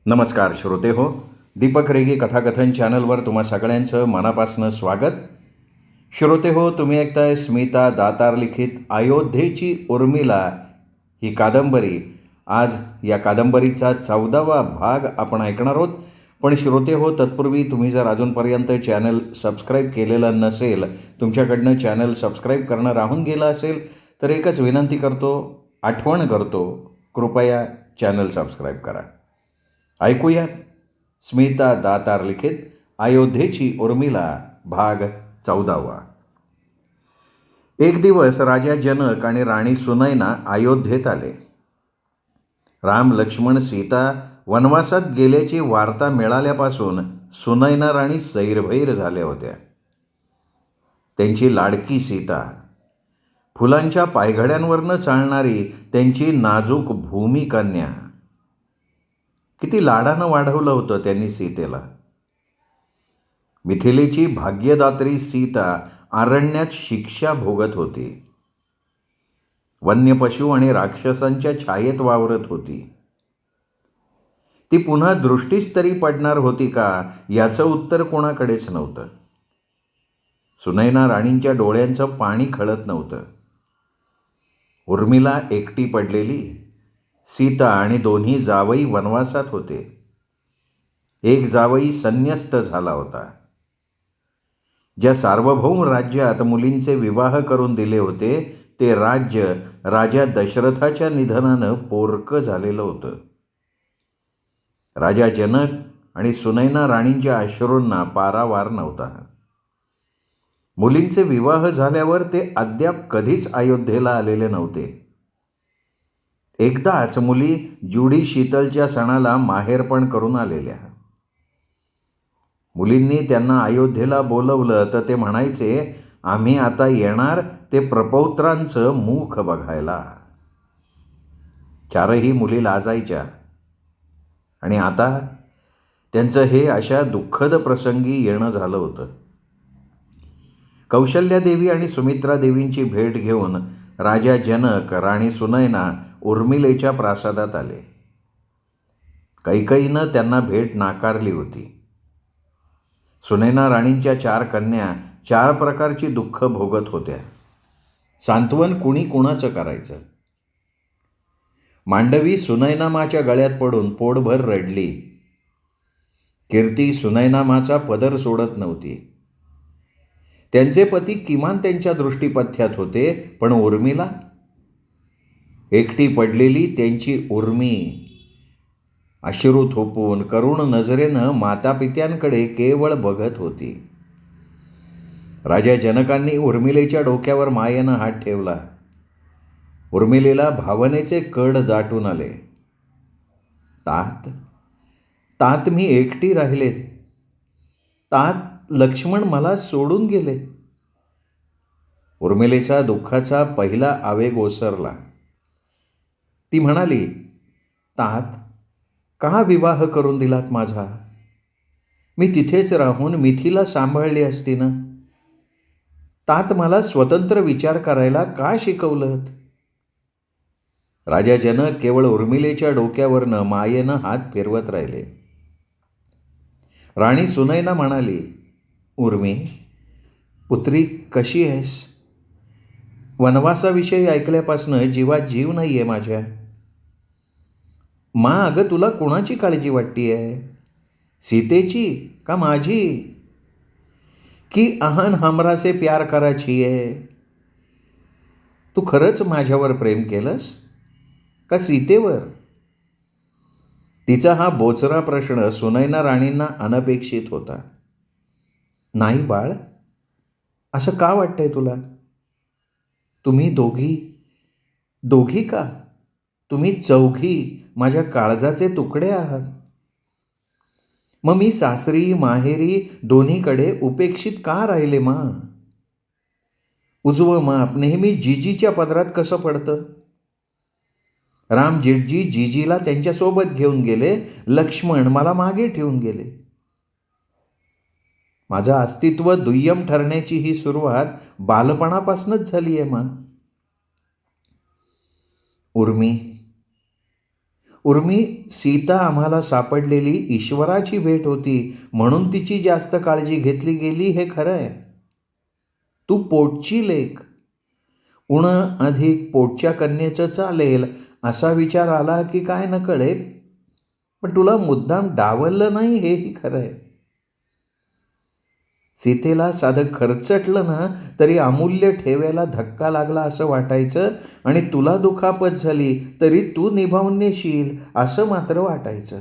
नमस्कार श्रोते हो, दीपक रेगे कथाकथन चॅनलवर तुम्हा सगळ्यांचं मनापासून स्वागत. श्रोते हो, तुम्ही ऐकताय स्मिता दातार लिखित अयोध्येची उर्मिला ही कादंबरी. आज या कादंबरीचा 14वा भाग आपण ऐकणार आहोत. पण श्रोते हो, तत्पूर्वी तुम्ही जर अजूनपर्यंत चॅनल सबस्क्राईब केलेलं नसेल, तुमच्याकडनं चॅनल सबस्क्राईब करणं राहून गेलं असेल तर एकच विनंती करतो, आठवण करतो, कृपया चॅनल सबस्क्राईब करा. ऐकूयात स्मिता दातार लिखित अयोध्येची उर्मिला भाग 14वा. एक दिवस राजा जनक आणि राणी सुनैना अयोध्येत आले. राम लक्ष्मण सीता वनवासात गेल्याची वार्ता मिळाल्यापासून सुनैना राणी सैरभैर झाल्या होत्या. त्यांची लाडकी सीता, फुलांच्या पायघड्यांवरनं चालणारी त्यांची नाजूक भूमिकन्या, किती लाडानं वाढवलं होतं त्यांनी सीतेला. मिथिलेची भाग्यदात्री सीता अरण्यात शिक्षा भोगत होती. वन्य पशु आणि राक्षसांच्या छायेत वावरत होती. ती पुन्हा दृष्टीस तरी पडणार होती का, याचं उत्तर कोणाकडेच नव्हतं. सुनैना राणींच्या डोळ्यांचं पाणी खळत नव्हतं. उर्मिला एकटी पडलेली, सीता आणि दोन्ही जावई वनवासात होते. एक जावई संन्यस्त झाला होता. ज्या सार्वभौम राज्यात मुलींचे विवाह करून दिले होते ते राज्य राजा दशरथाच्या निधनानं पोरकं झालेलं होतं. राजा जनक आणि सुनैना राणींच्या अश्रूंना पारावार नव्हता. मुलींचे विवाह झाल्यावर ते अद्याप कधीच अयोध्येला आलेले नव्हते. एकदाच मुली जुडी शीतलच्या सणाला माहेरपण करून आलेल्या. मुलींनी त्यांना अयोध्येला बोलवलं तर ते म्हणायचे, आम्ही आता येणार ते प्रपौत्रांचं मुख बघायला. चारही मुली लाजायच्या. आणि आता त्यांचं हे अशा दुःखद प्रसंगी येणं झालं होतं. कौशल्यादेवी आणि सुमित्रादेवींची भेट घेऊन राजा जनक, राणी सुनैना उर्मिलेच्या प्रासादात आले. कैकईनं त्यांना भेट नाकारली होती. सुनैना राणींच्या 4 कन्या 4 प्रकारची दुःख भोगत होत्या. सांत्वन कुणी कुणाचं करायचं. मांडवी सुनैनामाच्या गळ्यात पडून पोटभर रडली. कीर्ती सुनैनामाचा पदर सोडत नव्हती. त्यांचे पती किमान त्यांच्या दृष्टीपथ्यात होते, पण उर्मिला एकटी पडलेली त्यांची उर्मी अश्रू थोपून करुण नजरेनं मातापित्यांकडे केवळ बघत होती. राजा जनकांनी उर्मिलेच्या डोक्यावर मायेनं हात ठेवला. उर्मिलेला भावनेचे कड दाटून आले. तात तात मी एकटी राहिले. तात लक्ष्मण मला सोडून गेले. उर्मिलेचा दुःखाचा पहिला आवेग ओसरला. ती म्हणाली, तात का विवाह करून दिलात माझा? मी तिथेच राहून मिथिला सांभाळली असती ना. तात मला स्वतंत्र विचार करायला का शिकवलं? राजा जनक केवळ उर्मिलेच्या डोक्यावरनं मायेनं हात फिरवत राहिले. राणी सुनैना म्हणाली, उर्मी पुत्री कशी आहेस? वनवासाविषयी ऐकल्यापासनं जीवात जीव नाही आहे माझ्या. मा, अगं तुला कुणाची काळजी वाटते आहे? सीतेची का माझी? की अहन हमरासे प्यार करायची आहे? तू खरंच माझ्यावर प्रेम केलंस का सीतेवर? तिचा हा बोचरा प्रश्न सुनैना राणींना अनपेक्षित होता. नाही बाळ, असं का वाटतंय तुला? तुम्ही दोघी का? तुम्ही 4घी माझ्या काळजाचे तुकडे आहात. मग मी सासरी माहेरी दोन्हीकडे उपेक्षित का राहिले मा? उजवं माप नेहमी जिजीच्या पदरात कसं पडतं? रामजेठजी जिजीला त्यांच्यासोबत घेऊन गेले, लक्ष्मण मला मागे ठेवून गेले. माझं अस्तित्व दुय्यम ठरण्याची ही सुरुवात बालपणापासूनच झाली आहे मा. उर्मी, सीता आम्हाला सापडलेली ईश्वराची भेट होती म्हणून तिची जास्त काळजी घेतली गेली हे खरं आहे. तू पोटची लेक, उण अधिक पोटच्या कन्येचं चालेल असा विचार आला की काय न कळे, पण तुला मुद्दाम डावललं नाही हेही खरं आहे. सीतेला साधं खरचटलं ना तरी अमूल्य ठेव्याला धक्का लागला असं वाटायचं, आणि तुला दुखापत झाली तरी तू निभावून नेशील असं मात्र वाटायचं.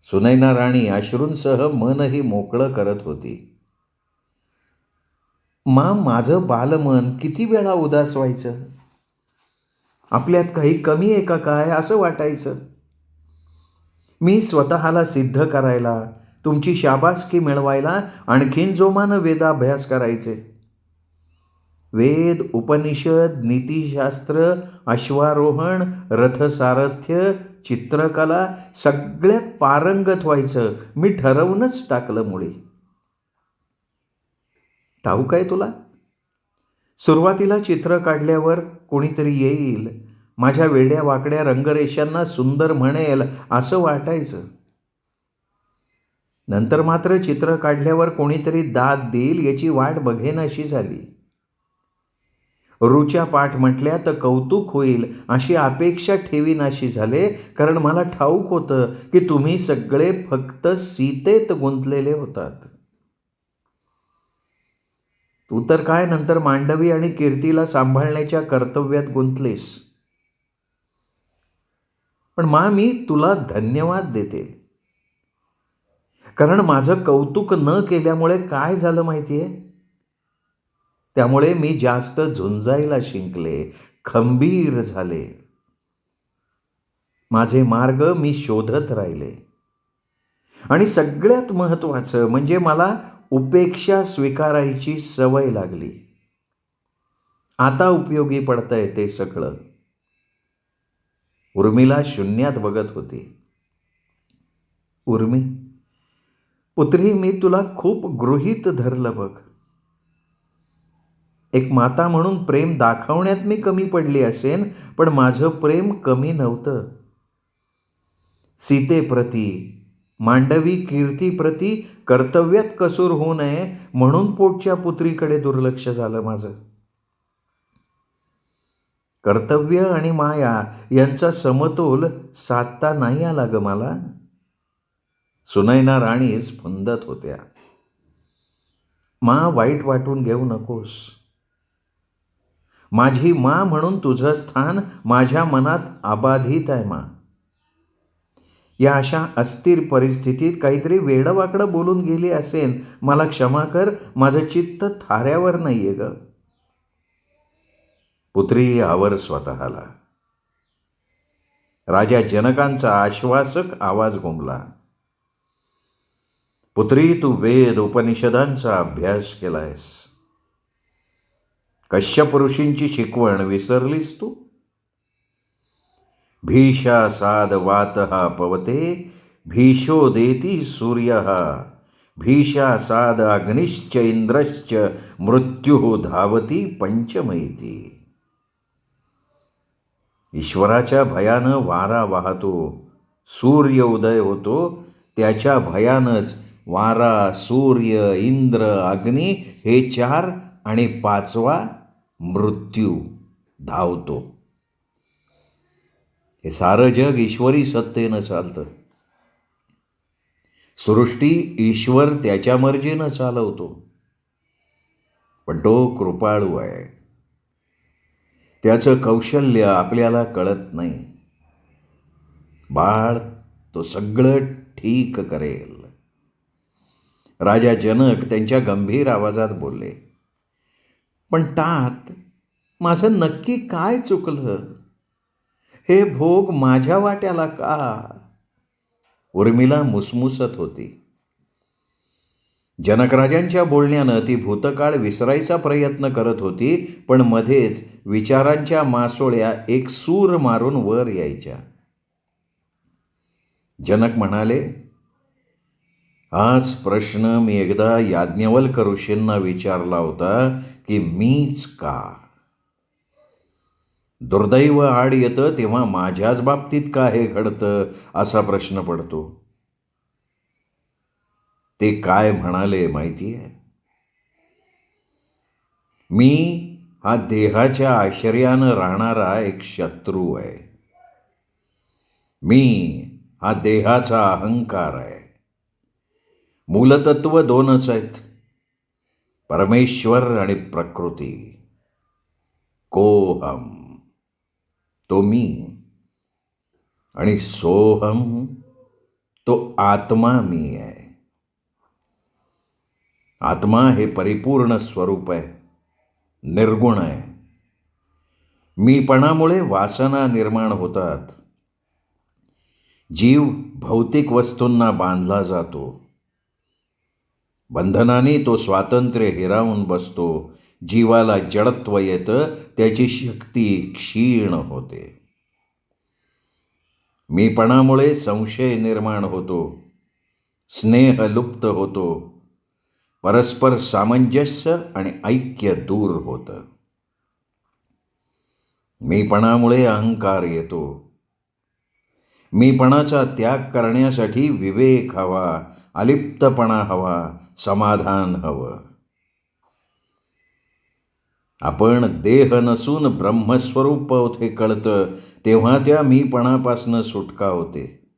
सुनैना राणी अश्रूंसह मनही मोकळं करत होती. माझं बालमन किती वेळा उदास व्हायचं. आपल्यात काही कमी आहे का काय असं वाटायचं. मी स्वतःला सिद्ध करायला, तुमची शाबासकी मिळवायला आणखीन जोमानं वेदाभ्यास करायचे. वेद, उपनिषद, नीतिशास्त्र, अश्वारोहण, रथसारथ्य, चित्रकला सगळ्यात पारंगत व्हायचं मी ठरवूनच टाकलं मुळी. ठाऊक आहे तुला, सुरुवातीला चित्र काढल्यावर कोणीतरी येईल, माझ्या वेड्या वाकड्या रंगरेषांना सुंदर म्हणेल असं वाटायचं. नंतर मात्र चित्र काढल्यावर कोणीतरी दाद देईल याची वाट बघेनाशी झाली. रुच्या पाठ म्हटल्या तर कौतुक होईल अशी अपेक्षा ठेवीनाशी झाले, कारण मला ठाऊक होतं की तुम्ही सगळे फक्त सीतेत गुंतलेले होतात. तू तर काय नंतर मांडवी आणि कीर्तीला सांभाळण्याच्या कर्तव्यात गुंतलेस. पण मी तुला धन्यवाद देते, कारण माझं कौतुक न केल्यामुळे काय झालं माहितीये, त्यामुळे मी जास्त झुंजायला शिंकले, खंबीर झाले. माझे मार्ग मी शोधत राहिले, आणि सगळ्यात महत्त्वाचं म्हणजे मला उपेक्षा स्वीकारायची सवय लागली. आता उपयोगी पडतंय ते सगळं. उर्मिला शून्यात बघत होती. उर्मी, पुत्री, मी तुला खूप गृहीत धरलं बघ. एक माता म्हणून प्रेम दाखवण्यात मी कमी पडली असेन, पण माझं प्रेम कमी नव्हतं. सीतेप्रती, मांडवी कीर्तीप्रती कर्तव्यात कसूर होऊ नये म्हणून पोटच्या पुत्रीकडे दुर्लक्ष झालं माझं. कर्तव्य आणि माया यांचा समतोल साधता नाही आला ग मला. सुनैना राणीच फुंदत होत्या. वाईट वाटून घेऊ नकोस. माझी म्हणून तुझं स्थान माझ्या मनात अबाधित आहे या अशा अस्थिर परिस्थितीत काहीतरी वेडवाकडं बोलून गेली असेन, मला क्षमा कर, माझं चित्त थाऱ्यावर नाहीये ग. पुत्री, आवर स्वतःला. राजा जनकांचा आश्वासक आवाज घुमला. पुत्री, तू वेद उपनिषदांचा अभ्यास केलायस. कश्यप ऋषींची शिकवण विसरलीस तू? भीषा साद वातः पवते, भीषो देती सूर्यः, भीषा साद अग्निश्च इंद्रश्च, मृत्युः धावती पंचमैती. ईश्वराच्या भयानं वारा वाहतो, सूर्य उदय होतो, त्याच्या भयानंच वारा, सूर्य, इंद्र, अग्नी हे 4 आणि 5वा मृत्यू धावतो. हे सारं जग ईश्वरी सत्तेनं चालतं. सृष्टी ईश्वर त्याच्या मर्जीनं चालवतो, पण तो कृपाळू आहे. त्याचं कौशल्य आपल्याला कळत नाही. बाळ, तो सगळं ठीक करेल. राजा जनक त्यांच्या गंभीर आवाजात बोलले. पण तात, माझं नक्की काय चुकलं? हे भोग माझ्या वाट्याला का? उर्मिला मुसमुसत होती. जनकराजांच्या बोलण्यानं ती भूतकाळ विसरायचा प्रयत्न करत होती, पण मध्येच विचारांच्या मासोळ्या एक सूर मारून वर यायच्या. जनक म्हणाले, हाच प्रश्न मी एकदा याज्ञवल्क ऋषींना विचारला होता की मीच का. दुर्दैव आड येतं तेव्हा माझ्याच बाबतीत का हे घडतं असा प्रश्न पडतो. ते काय म्हणाले माहिती आहे? मी हा देहाच्या आश्रयानं राहणारा एक शत्रू आहे. मी हा देहाचा अहंकार आहे. मूलतत्व दोनच आहेत, परमेश्वर आणि प्रकृती. कोहम तो मी आणि सोहम तो आत्मा मी आहे. आत्मा हे परिपूर्ण स्वरूप आहे, निर्गुण आहे. मीपणामुळे वासना निर्माण होतात. जीव भौतिक वस्तूंना बांधला जातो. बंधनाने तो स्वातंत्र्य हिरावून बसतो. जीवाला जडत्व येतं, त्याची शक्ती क्षीण होते. मीपणामुळे संशय निर्माण होतो, स्नेह लुप्त होतो, परस्पर सामंजस्य आणि ऐक्य दूर होतं. मीपणामुळे अहंकार येतो. मीपणाचा त्याग करण्यासाठी विवेक हवा, अलिप्तपणा हवा, समाधान हवं. आपण देह नसून ब्रह्मस्वरूप आहोत हे कळतं तेव्हा त्या मीपणापासनं सुटका होते.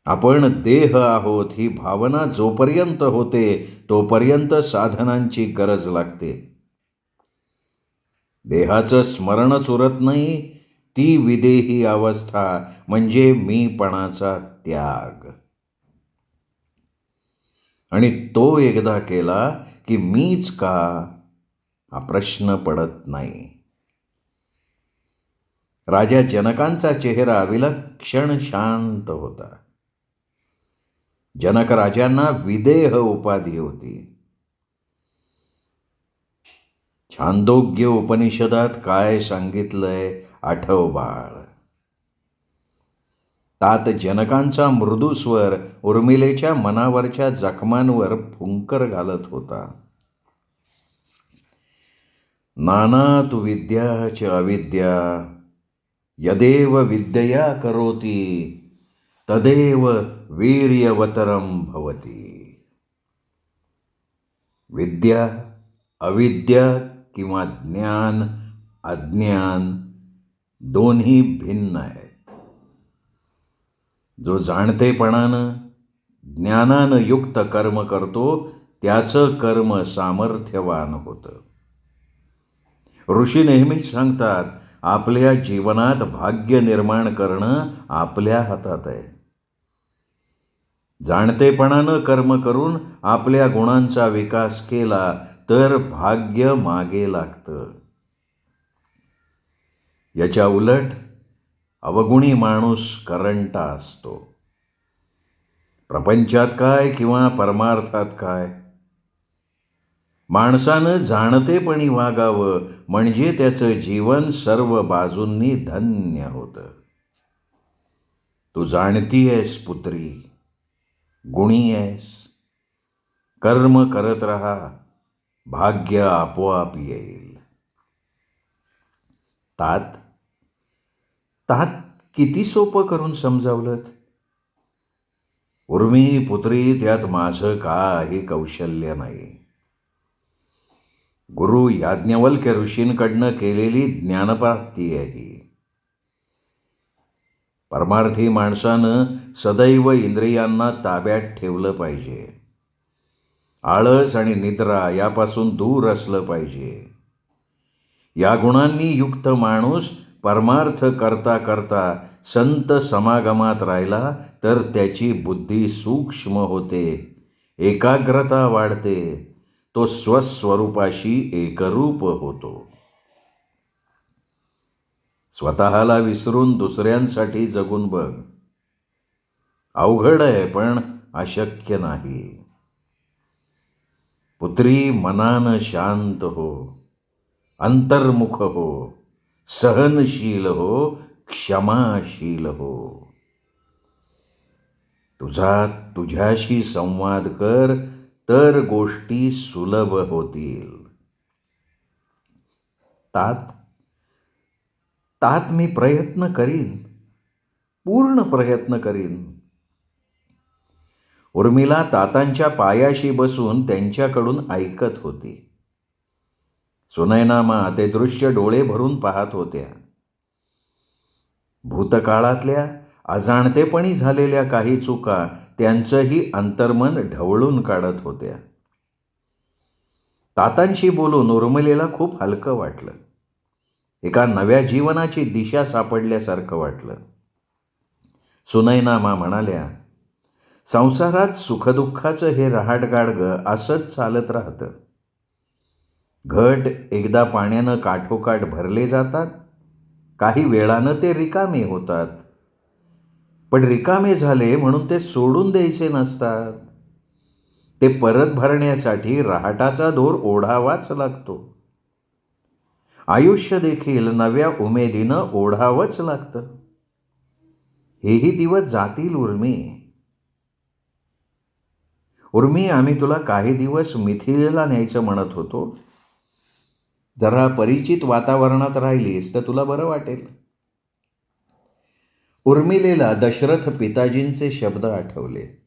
आपण देह आहोत ही भावना जोपर्यंत होते तोपर्यंत साधनांची गरज लागते. देहाचं स्मरणच उरत नाही, ती विदेही अवस्था म्हणजे मीपणाचा त्याग. आणि तो एकदा केला की मीच का हा प्रश्न पडत नाही. राजा जनकांचा चेहरा विलक्षण शांत होता. जनक राजांना विदेह उपाधी होती. छांदोग्य उपनिषदात काय सांगितलंय आठव बाळ. तात जनकांचा मृदू स्वर उर्मिलेच्या मनावरच्या जखमांवर फुंकर घालत होता. नानातु विद्या च अविद्या यदेव विद्यया करोति तदेव वीर्यवतरम भवति. विद्या, अविद्या किंवा ज्ञान, अज्ञान दोन्ही भिन्न आहेत. जो जाणतेपणानं, ज्ञानानं युक्त कर्म करतो त्याचं कर्म सामर्थ्यवान होतं. ऋषी नेहमीच सांगतात, आपल्या जीवनात भाग्य निर्माण करणं आपल्या हातात आहे. जाणतेपणानं कर्म करून आपल्या गुणांचा विकास केला तर भाग्य मागे लागतं. याच्या उलट अवगुणी माणूस करंटा असतो. प्रपंचात काय किंवा परमार्थात काय, माणसानं जाणतेपणी वागावं म्हणजे त्याचं जीवन सर्व बाजूंनी धन्य होतं. तू जाणती आहेस पुत्री, गुणी आहेस, कर्म करत राहा, भाग्य आपोआप येईल. तात तात किती सोपं करून समजावलंत. उर्मी पुत्री, त्यात माझं काही कौशल्य नाही. गुरु याज्ञवल्क्य ऋषींकडनं केलेली ज्ञानप्राप्ती आहे ही. परमार्थी माणसानं सदैव इंद्रियांना ताब्यात ठेवलं पाहिजे. आळस आणि निद्रा यापासून दूर असलं पाहिजे. या गुणांनी युक्त माणूस परमार्थ करता करता संत समागमात राहिला तर त्याची बुद्धी सूक्ष्म होते, एकाग्रता वाढते, तो स्वस्वरूपाशी एकरूप होतो. स्वतःला विसरून दुसऱ्यांसाठी जगून बघ. अवघड आहे पण अशक्य नाही. पुत्री, मनानं शांत हो, अंतर्मुख हो, सहनशील हो, क्षमाशील हो. तुझ्याशी संवाद कर तर गोष्टी सुलभ होतील. तात तात मी प्रयत्न करीन, पूर्ण प्रयत्न करीन. उर्मिला तातांच्या पायाशी बसून त्यांच्याकडून ऐकत होती. सुनैनामा ते दृश्य डोळे भरून पाहत होत्या. भूतकाळातल्या अजाणतेपणी झालेल्या काही चुका त्यांचंही अंतर्मन ढवळून काढत होत्या. तातांशी बोलून उर्मिलेला खूप हलकं वाटलं. एका नव्या जीवनाची दिशा सापडल्यासारखं वाटलं. सुनैनामा म्हणाल्या, संसारात सुखदुःखाचं हे रहाटगाडगं असंच चालत राहतं. घट एकदा पाण्यानं काठोकाठ भरले जातात, काही वेळानं ते रिकामे होतात. पण रिकामे झाले म्हणून ते सोडून द्यायचे नसतात. ते परत भरण्यासाठी रहाटाचा दोर ओढावाच लागतो. आयुष्य देखील नव्या उमेदीनं ओढावंच लागतं. हेही दिवस जातील उर्मी. उर्मी, आम्ही तुला काही दिवस मिथिलेला न्यायचं म्हणत होतो. जरा परिचित वातावरणात राहिलीस तर तुला बरं वाटेल. उर्मिलेला दशरथ पिताजींचे शब्द आठवले.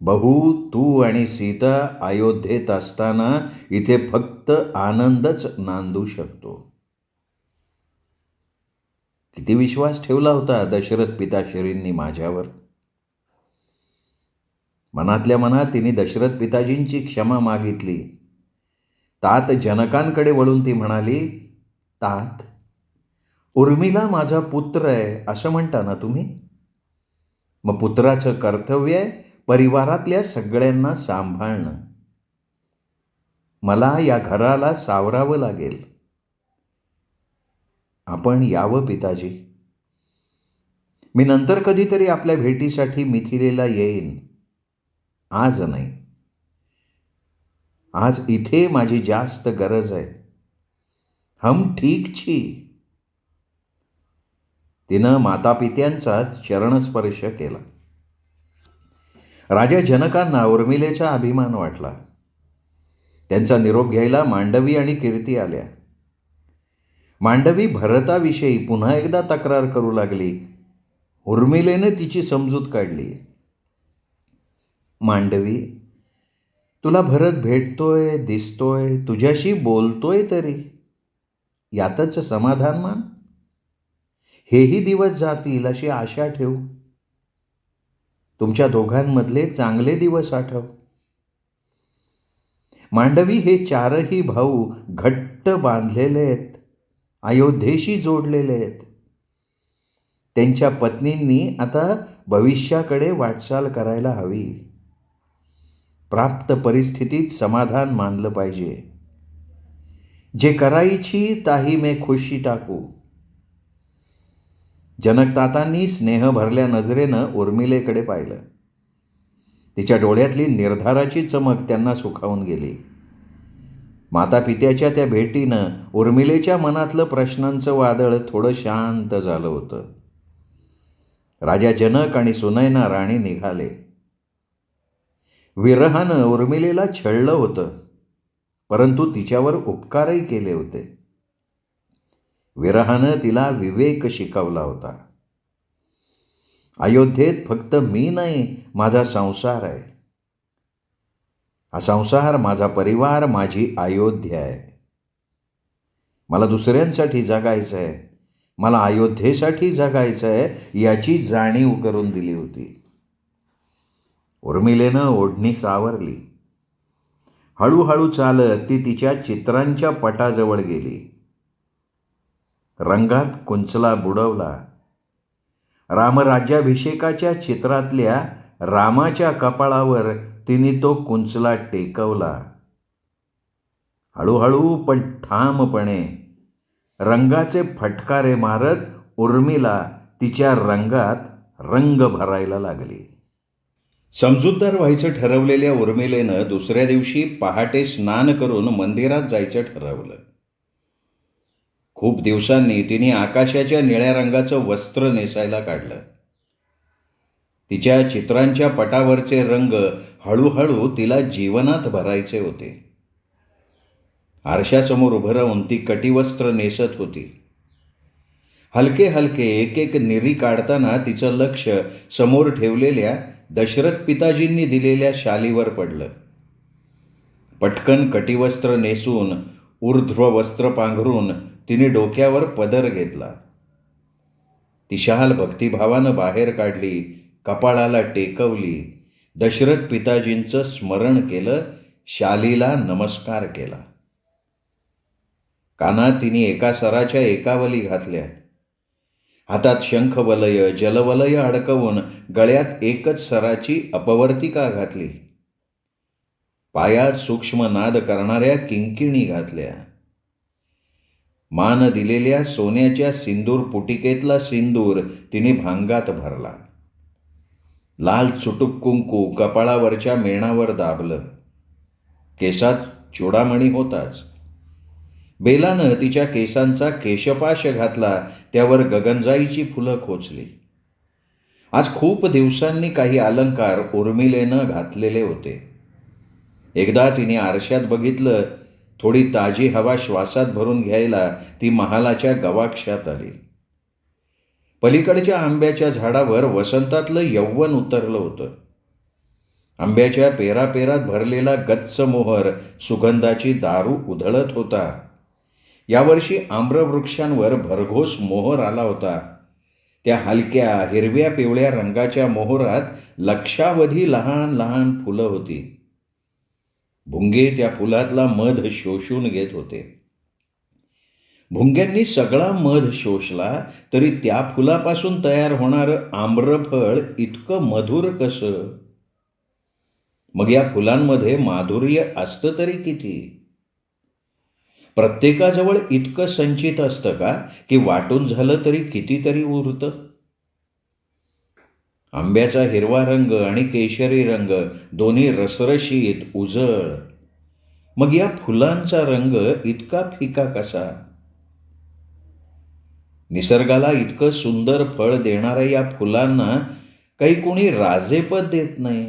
बहू, तू आणि सीता अयोध्येत असताना इथे फक्त आनंदच नांदू शकतो. किती विश्वास ठेवला होता दशरथ पिताश्रींनी माझ्यावर. मनातल्या मनात तिने दशरथ पिताजींची क्षमा मागितली. तात जनकांकडे वळून ती म्हणाली, तात, उर्मिला माझा पुत्र आहे असं म्हणता ना तुम्ही? मग पुत्राचं कर्तव्य आहे परिवारातल्या सगळ्यांना सांभाळणं. मला या घराला सावरावं लागेल. आपण यावं पिताजी. मी नंतर कधीतरी आपल्या भेटीसाठी मिथिलेला येईन. आज नाही. आज इथे माझी जास्त गरज आहे. हम ठीक छी. तिनं मातापित्यांचा चरणस्पर्श केला. राजा जनकांना उर्मिलेचा अभिमान वाटला. त्यांचा निरोप घ्यायला मांडवी आणि कीर्ती आल्या. मांडवी भरताविषयी पुन्हा एकदा तक्रार करू लागली. उर्मिलेने तिची समजूत काढली. मांडवी, तुला भरत भेटतोय, दिसतोय, तुझ्याशी बोलतोय तरी यातच समाधान मान. हेही दिवस जातील अशी आशा ठेव. तुमच्या दोघांमधले चांगले दिवस आठव. मांडवी, हे चारही भाऊ घट्ट बांधलेले आहेत, अयोध्येशी जोडलेले आहेत. त्यांच्या पत्नींनी आता भविष्याकडे वाटचाल करायला हवी. प्राप्त परिस्थितीत समाधान मानलं पाहिजे. जे करायची ताही मे खुशी टाकू. जनकतातांनी स्नेह भरल्या नजरेनं उर्मिलेकडे पाहिलं. तिच्या डोळ्यातली निर्धाराची चमक त्यांना सुखावून गेली. मातापित्याच्या त्या भेटीनं उर्मिलेच्या मनातलं प्रश्नांचं वादळ थोडं शांत झालं होतं. राजा जनक आणि सुनैना राणी निघाले. विरहानं उर्मिलेला छळलं होतं, परंतु तिच्यावर उपकारही केले होते. विरहानं तिला विवेक शिकवला होता. अयोध्येत फक्त मी नाही, माझा संसार आहे. हा संसार, माझा परिवार, माझी अयोध्या आहे. मला दुसऱ्यांसाठी जगायचं आहे, मला अयोध्येसाठी जगायचं आहे याची जाणीव करून दिली होती. उर्मिलेनं ओढणी सावरली. हळूहळू चालत ती तिच्या चित्रांच्या पटाजवळ गेली. रंगात कुंचला बुडवला. रामराज्याभिषेकाच्या चित्रातल्या रामाच्या कपाळावर तिने तो कुंचला टेकवला. हळूहळू पण ठामपणे रंगाचे फटकारे मारत उर्मिला तिच्या रंगात रंग भरायला लागली. समजूतदार व्हायचं ठरवलेल्या उर्मिलेनं दुसऱ्या दिवशी पहाटे स्नान करून मंदिरात जायचं ठरवलं. खूप दिवसांनी तिने आकाशाच्या निळ्या रंगाचं वस्त्र नेसायला काढलं. तिच्या चित्रांच्या पटावरचे रंग हळूहळू तिला जीवनात भरायचे होते. आरशासमोर उभं राहून ती कटिवस्त्र नेसत होती. हलके हलके एक एक निरी काढताना तिचं लक्ष समोर ठेवलेल्या दशरथ पिताजींनी दिलेल्या शालीवर पडलं. पटकन कटिवस्त्र नेसून ऊर्ध्व वस्त्र पांघरून तिने डोक्यावर पदर घेतला. ती शाल भक्तिभावानं बाहेर काढली, कपाळाला टेकवली, दशरथ पिताजींचं स्मरण केलं, शालीला नमस्कार केला. कानात तिने एका सराच्या एकावली घातल्या. हातात शंखवलय जलवलय अडकवून गळ्यात एकच सराची अपवर्तिका घातली. पायात सूक्ष्म नाद करणाऱ्या किंकिणी घातल्या. मान दिलेल्या सोन्याच्या सिंदूर पुटिकेतला सिंदूर तिने भांगात भरला. लाल चुटुक कुंकू कपाळावरच्या मेणावर दाबलं. केसात चुडामणी होताच. बेलानं तिच्या केसांचा केशपाश घातला, त्यावर गगनजाईची फुलं खोचली. आज खूप दिवसांनी काही अलंकार उर्मिलेनं घातलेले होते. एकदा तिने आरशात बघितलं. थोडी ताजी हवा श्वासात भरून घ्यायला ती महालाच्या गवाक्षात आली. पलीकडच्या आंब्याच्या झाडावर वसंतातलं यौवन उतरलं होतं. आंब्याच्या पेरापेरात भरलेला गच्च मोहर सुगंधाची दारू उधळत होता. यावर्षी आम्रवृक्षांवर भरघोस मोहर आला होता. त्या हलक्या हिरव्या पिवळ्या रंगाच्या मोहरात लक्षावधी लहान लहान फुलं होती. भुंगे त्या फुलातला मध शोषून घेत होते. भुंग्यांनी सगळा मध शोषला तरी त्या फुलापासून तयार होणारं आम्रफळ इतकं मधुर कसं? मग या फुलांमध्ये माधुर्य असतं तरी किती? प्रत्येकाजवळ इतकं संचित असतं का की वाटून झालं तरी कितीतरी उरतं? आंब्याचा हिरवा रंग आणि केशरी रंग दोन्ही रसरशीत उजळ. मग या फुलांचा रंग इतका फिका कसा? निसर्गाला इतकं सुंदर फळ देणाऱ्या या फुलांना काही कोणी राजेपद देत नाही.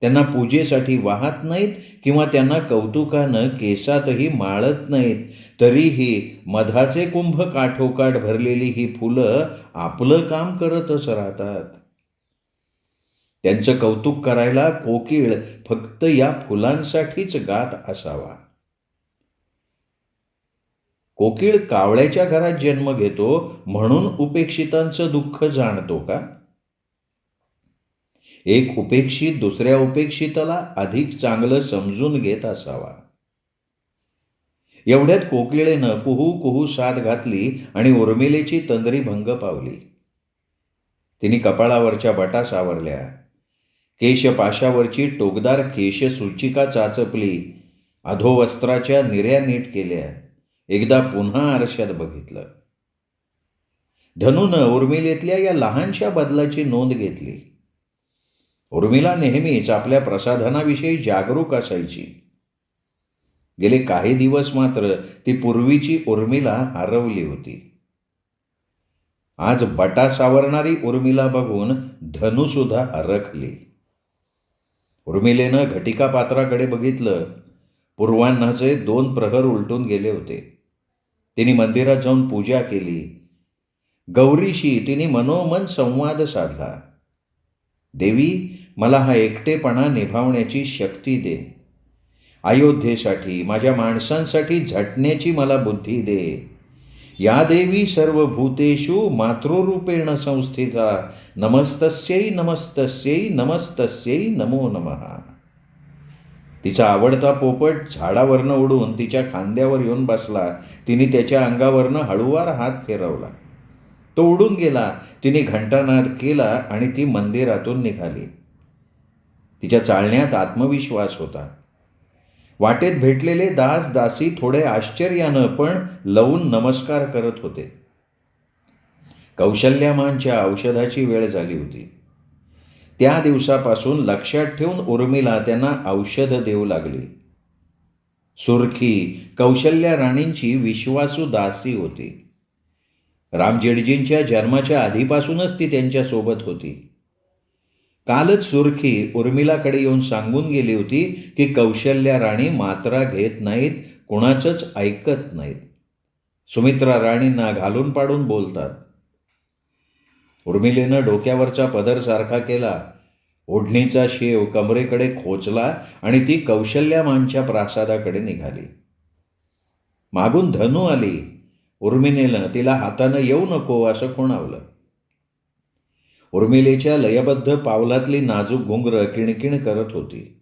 त्यांना पूजेसाठी वाहत नाहीत किंवा त्यांना कौतुकानं केसातही माळत नाहीत. तरीही मधाचे कुंभ काठोकाठ भरलेली ही फुलं आपलं काम करतच राहतात. त्यांचं कौतुक करायला कोकिळ फक्त या फुलांसाठीच गात असावा. कोकिळ कावळ्याच्या घरात जन्म घेतो म्हणून उपेक्षितांचं दुःख जाणतो का? एक उपेक्षित दुसऱ्या उपेक्षिताला अधिक चांगलं समजून घेत असावा. एवढ्यात कोकिळेनं कुहू कुहू साद घातली आणि उर्मिलेची तंद्री भंग पावली. तिने कपाळावरच्या बटा सावरल्या. केशपाशावरची टोकदार केशसूचिका चाचपली. अधोवस्त्राच्या निऱ्या नीट केल्या. एकदा पुन्हा आरशात बघितलं. धनूनं उर्मिलेतल्या या लहानशा बदलाची नोंद घेतली. उर्मिला नेहमीच आपल्या प्रसाधनाविषयी जागरूक असायची. गेले काही दिवस मात्र ती पूर्वीची उर्मिला हरवली होती. आज बटा सावरणारी उर्मिला बघून धनूसुद्धा हरखली. उर्मिलेनं घटिका पात्राकडे बघितलं. पूर्वान्नाचे 2 प्रहर उलटून गेले होते. तिने मंदिरात जाऊन पूजा केली. गौरीशी तिने मनोमन संवाद साधला. देवी, मला हा एकटेपणा निभावण्याची शक्ती दे. अयोध्येसाठी माझ्या माणसांसाठी झटण्याची मला बुद्धी दे. या देवी सर्वभूतेषु मातृरूपेण संस्थिता नमस्तस्यै नमस्तस्यै नमस्तस्यै नमो नमः. तिचा आवडता पोपट झाडावरनं उडून तिच्या खांद्यावर येऊन बसला. तिने त्याच्या अंगावरनं हळूवार हात फिरवला. तो उडून गेला. तिने घंटानाद केला आणि ती मंदिरातून निघाली. तिच्या चालण्यात आत्मविश्वास होता. वाटेत भेटलेले दास दासी थोडे आश्चर्यानं पण लवून नमस्कार करत होते. कौशल्यामांच्या औषधाची वेळ झाली होती. त्या दिवसापासून लक्षात ठेवून उर्मिला त्यांना औषध देऊ लागली. सुरखी कौशल्या राणींची विश्वासू दासी होती. रामजेठजींच्या जन्माच्या आधीपासूनच ती त्यांच्यासोबत होती. कालच सुरखी उर्मिलाकडे येऊन सांगून गेली होती की कौशल्या राणी मात्रा घेत नाहीत, कोणाचंच ऐकत नाहीत. सुमित्रा राणींना घालून पाडून बोलतात. उर्मिलेनं डोक्यावरचा पदर सारखा केला, ओढणीचा शेव कमरेकडे खोचला आणि ती कौशल्यामांच्या प्रासादाकडे निघाली. मागून धनू आली. उर्मिलेनं तिला हातानं येऊ नको असं खुणावलं. उर्मिलेच्या लयबद्ध पावलातली नाजूक घुंगरं किणकिण करत होती.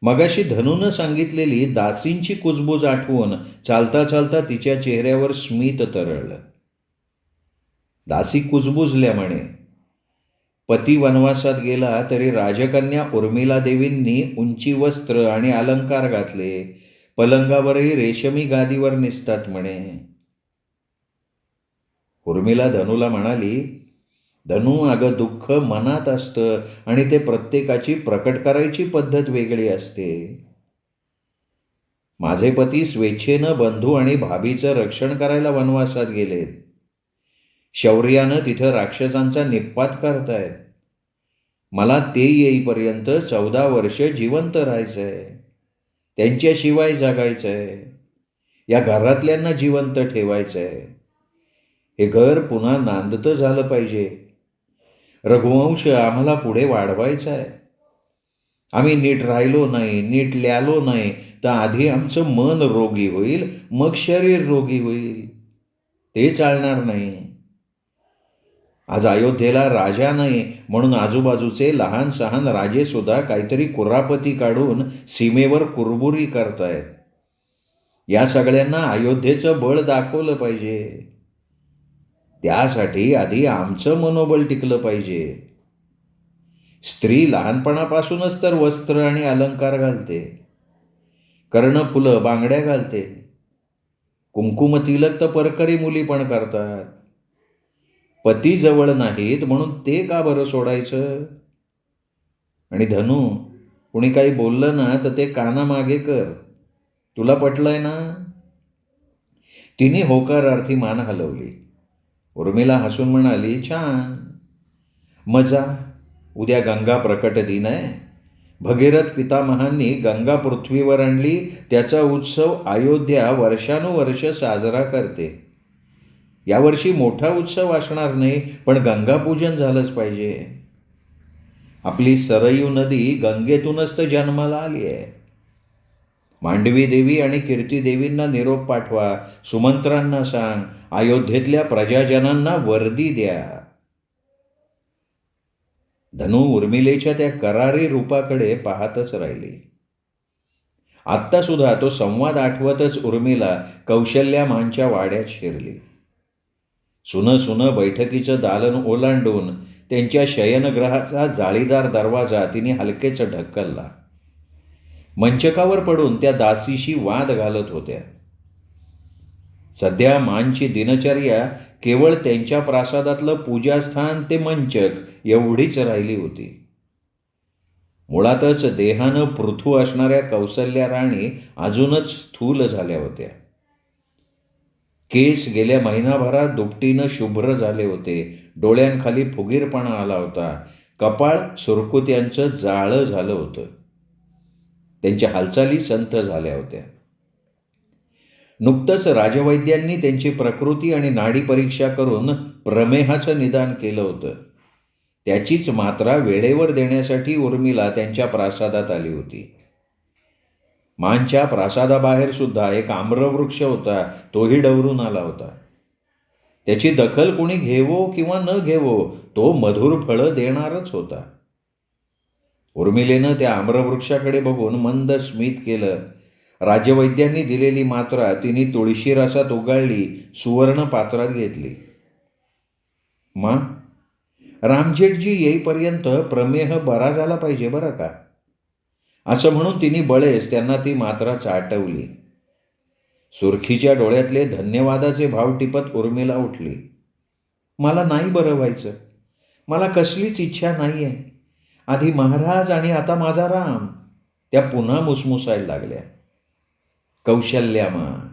मगाशी धनूनं सांगितलेली दासींची कुजबूज आठवून चालता चालता तिच्या चेहऱ्यावर स्मित तरळलं. दासी कुजबुजल्या म्हणे. पती वनवासात गेला तरी राजकन्या उर्मिला देवींनी उंची वस्त्र आणि अलंकार घातले, पलंगावरही रेशमी गादीवर निसतात म्हणे. उर्मिला धनूला म्हणाली, धनू, अगं दुःख मनात असतं आणि ते प्रत्येकाची प्रकट करायची पद्धत वेगळी असते. माझे पती स्वेच्छेनं बंधू आणि भाभीचं रक्षण करायला वनवासात गेलेत. शौर्यानं तिथं राक्षसांचा निप्पात करतायत. मला ते येईपर्यंत 14 वर्ष जिवंत राहायचंय, त्यांच्याशिवाय जगायचंय, या घरातल्यांना जिवंत ठेवायचंय. हे घर पुन्हा नांदतं झालं पाहिजे. रघुवंश आम्हाला पुढे वाढवायचा आहे. आम्ही नीट राहिलो नाही, नीट ल्यालो नाही तर आधी आमचं मन रोगी होईल, मग शरीर रोगी होईल. ते चालणार नाही. आज अयोध्येला राजा नाही म्हणून आजूबाजूचे लहान सहान राजेसुद्धा काहीतरी कुरापती काढून सीमेवर कुरबुरी करतायत. या सगळ्यांना अयोध्येचं बळ दाखवलं पाहिजे. त्यासाठी आधी आमचं मनोबल टिकलं पाहिजे. स्त्री लहानपणापासूनच तर वस्त्र आणि अलंकार घालते, कर्णफुलं बांगड्या घालते, कुंकुमतिलक तर परकरी मुली पण करतात. पती जवळ नाहीत म्हणून ते का बरं सोडायचं? आणि धनू, कुणी काही बोललं ना तर ते कानामागे कर. तुला पटलंय ना? तिने होकारार्थी मान हलवली. उर्मिला हसून म्हणाली, छान, मजा. उद्या गंगा प्रकट दिन आहे. भगीरथ पितामहांनी गंगा पृथ्वीवर आणली, त्याचा उत्सव अयोध्या वर्षानुवर्ष साजरा करते. यावर्षी मोठा उत्सव असणार नाही, पण गंगापूजन झालंच पाहिजे. आपली सरयू नदी गंगेतूनच तर जन्माला आली आहे. मांडवी देवी आणि कीर्ती देवींना निरोप पाठवा. सुमंत्रांना सांग, अयोध्येतल्या प्रजाजनांना वर्दी द्या. धनू उर्मिलेच्या त्या करारी रूपाकडे पाहतच राहिली. आत्ता सुद्धा तो संवाद आठवतच उर्मिला कौशल्यामांच्या वाड्यात शिरली. सुनं बैठकीचं दालन ओलांडून त्यांच्या शयनगृहाचा जाळीदार दरवाजा तिने हलकेच ढकलला. मंचकावर पडून त्या दासीशी वाद घालत होत्या. सध्या मांची दिनचर्या केवळ त्यांच्या प्रासादातलं पूजास्थान ते मंचक एवढीच राहिली होती. मुळातच देहानं पृथू असणाऱ्या कौसल्या राणी अजूनच स्थूल झाल्या होत्या. केस गेल्या महिनाभरात दुपटीनं शुभ्र झाले होते. डोळ्यांखाली फुगीरपणा आला होता. कपाळ सुरकुत्यांचं जाळं झालं होतं. त्यांच्या हालचाली संथ झाल्या होत्या. नुकतंच राजवैद्यांनी त्यांची प्रकृती आणि नाडी परीक्षा करून प्रमेहाचं निदान केलं होतं. त्याचीच मात्रा वेळेवर देण्यासाठी उर्मिला त्यांच्या प्रासादात आली होती. मांच्या प्रासादाबाहेर सुद्धा एक आम्रवृक्ष होता, तोही डवरून आला होता. त्याची दखल कोणी घेवो किंवा न घेवो, तो मधुर फळं देणारच होता. उर्मिलेनं त्या आम्रवृक्षाकडे बघून मंद स्मित केलं. राजवैद्यांनी दिलेली मात्रा तिने तुळशी रसात उगाळली, सुवर्ण पात्रात घेतली. मा, रामजेठजी येईपर्यंत प्रमेह बरा झाला पाहिजे बरं का, असं म्हणून तिने बळेच त्यांना ती मात्रा चाटवली. सुरखीच्या डोळ्यातले धन्यवादाचे भाव टिपत उर्मिला उठली. मला नाही बरं व्हायचं, मला कसलीच इच्छा नाही आहे. आधी महाराज आणि आता माझा राम. त्या पुन्हा मुसमुसायला लागल्या. कौशल्यामा,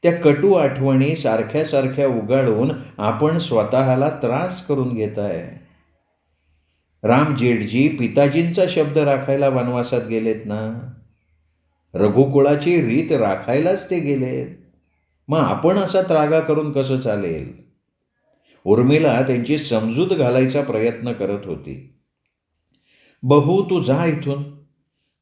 त्या कटू आठवणी सारख्या सारख्या उगाळून आपण स्वतःला त्रास करून घेताय. राम जेठजी पिताजींचा शब्द राखायला वनवासात गेलेत ना. रघुकुळाची रीत राखायलाच ते गेले. मग आपण असा त्रागा करून कसं चालेल? उर्मिला त्यांची समजूत घालायचा प्रयत्न करत होती. बहू, तू जा इथून.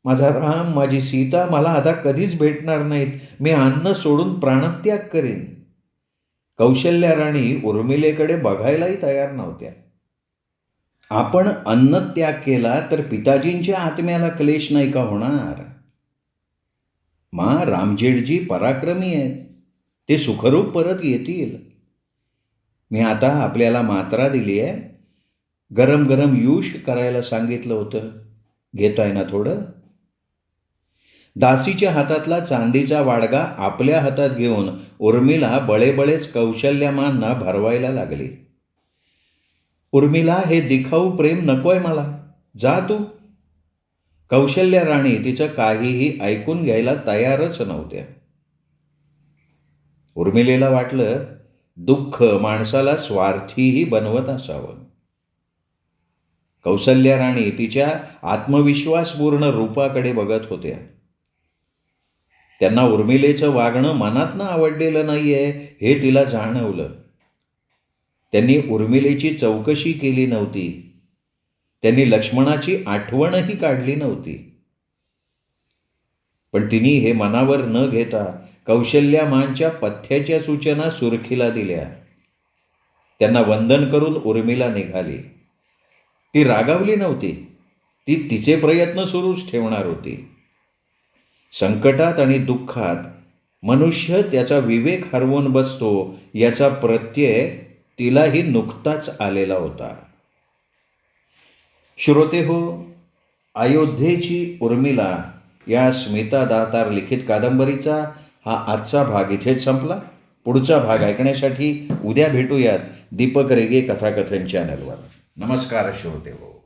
माझा राम, माझी सीता मला आता कधीच भेटणार नाहीत. मी अन्न सोडून प्राणत्याग करीन. कौशल्या राणी उर्मिलेकडे बघायलाही तयार नव्हत्या. आपण अन्नत्याग केला तर पिताजींच्या आत्म्याला क्लेश नाही का होणार? रामजेठजी पराक्रमी आहेत. ते सुखरूप परत येतील. मी आता आपल्याला मात्रा दिली आहे. गरम गरम युष करायला सांगितलं होतं. घेताय ना थोडं? दासीच्या हातातला चांदीचा वाडगा आपल्या हातात घेऊन उर्मिला बळेबळेच कौशल्यामांना भरवायला लागली. उर्मिला, हे दिखाऊ प्रेम नकोय मला. जा तू. कौशल्या राणी तिचं काहीही ऐकून घ्यायला तयारच नव्हत्या. उर्मिलेला वाटलं, दुःख माणसाला स्वार्थीही बनवत असावं. कौशल्या राणी तिच्या आत्मविश्वासपूर्ण रूपाकडे बघत होत्या. त्यांना उर्मिलेचं वागणं मनातनं आवडलेलं नाहीये हे तिला जाणवलं. त्यांनी उर्मिलेची चौकशी केली नव्हती. त्यांनी लक्ष्मणाची आठवणही काढली नव्हती. पण तिने हे मनावर न घेता कौशल्यामांच्या पथ्याच्या सूचना सुरखीला दिल्या. त्यांना वंदन करून उर्मिला निघाली. ती रागावली नव्हती. ती तिचे प्रयत्न सुरूच ठेवणार होती. संकटात आणि दुःखात मनुष्य त्याचा विवेक हरवून बसतो याचा प्रत्यय तिलाही नुकताच आलेला होता. श्रोतेहो, अयोध्येची उर्मिला या स्मिता दातार लिखित कादंबरीचा हा आजचा भाग इथेच संपला. पुढचा भाग ऐकण्यासाठी उद्या भेटूयात दीपक रेगे कथाकथन चॅनलवर. नमस्कार श्रोतेहो.